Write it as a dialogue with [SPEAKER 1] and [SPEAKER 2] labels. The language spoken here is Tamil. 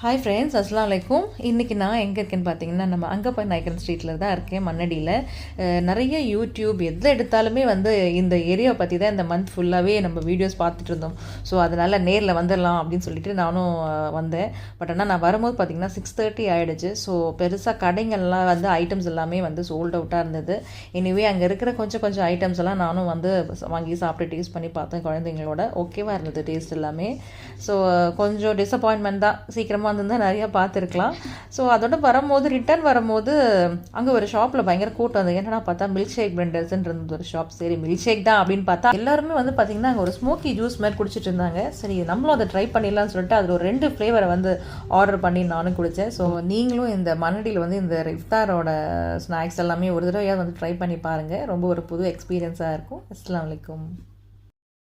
[SPEAKER 1] ஹாய் ஃப்ரெண்ட்ஸ், அஸ்ஸலாமு அலைக்கும். இன்றைக்கி நான் எங்கே இருக்கேன்னு பார்த்தீங்கன்னா, நம்ம அங்கப்ப நாயக்கன் ஸ்ட்ரீட்டில் தான் இருக்கேன், மண்ணடியில். நிறைய யூடியூப் எதில் எடுத்தாலுமே இந்த ஏரியாவை பற்றி தான் இந்த மந்த் ஃபுல்லாகவே நம்ம வீடியோஸ் பார்த்துட்டு இருந்தோம். ஸோ அதனால் நேரில் வந்துடலாம் அப்படின்னு சொல்லிட்டு நானும் வந்தேன். பட் ஆனால் நான் வரும்போது பார்த்தீங்கன்னா 6:30 ஆகிடுச்சு. ஸோ பெருசாக கடைங்கள்லாம் ஐட்டம்ஸ் எல்லாமே சோல்ட் அவுட்டாக இருந்தது. எனிவே அங்கே இருக்கிற கொஞ்சம் ஐட்டம்ஸ் எல்லாம் நானும் வாங்கி சாப்பிட்டு டேஸ்ட் பண்ணி பார்த்தேன் குழந்தைங்களோட. ஓகேவாக இருந்தது டேஸ்ட் எல்லாமே. ஸோ கொஞ்சம் டிசப்பாயின்மெண்ட் தான், சீக்கிரமாக தான் நிறையா பார்த்துருக்கலாம். ஸோ அதோட ரிட்டர்ன் வரும்போது அங்கே ஒரு ஷாப்பில் பயங்கர கூட்டம் வந்து என்னன்னா பார்த்தா மில்க் ஷேக் பிளெண்டர்ஸ்ன்னு இருந்தது ஒரு ஷாப். சரி மில்க் ஷேக் தான் அப்படின்னு பார்த்தா எல்லாருமே பார்த்தீங்கன்னா அங்கே ஒரு ஸ்மோக்கி ஜூஸ் மாதிரி குடிச்சிட்டு இருந்தாங்க. சரி நம்மளும் அதை ட்ரை பண்ணிடலாம்னு சொல்லிட்டு அதில் ஒரு 2 ஃப்ளேவரை ஆர்டர் பண்ணி நானும் குடித்தேன். ஸோ நீங்களும் இந்த மண்ணடியில் இந்த இஃப்தாரோட ஸ்நாக்ஸ் எல்லாமே ஒரு தடவை ட்ரை பண்ணி பாருங்கள். ரொம்ப ஒரு புது எக்ஸ்பீரியன்ஸாக இருக்கும். அஸ்ஸலாமு அலைக்கும்.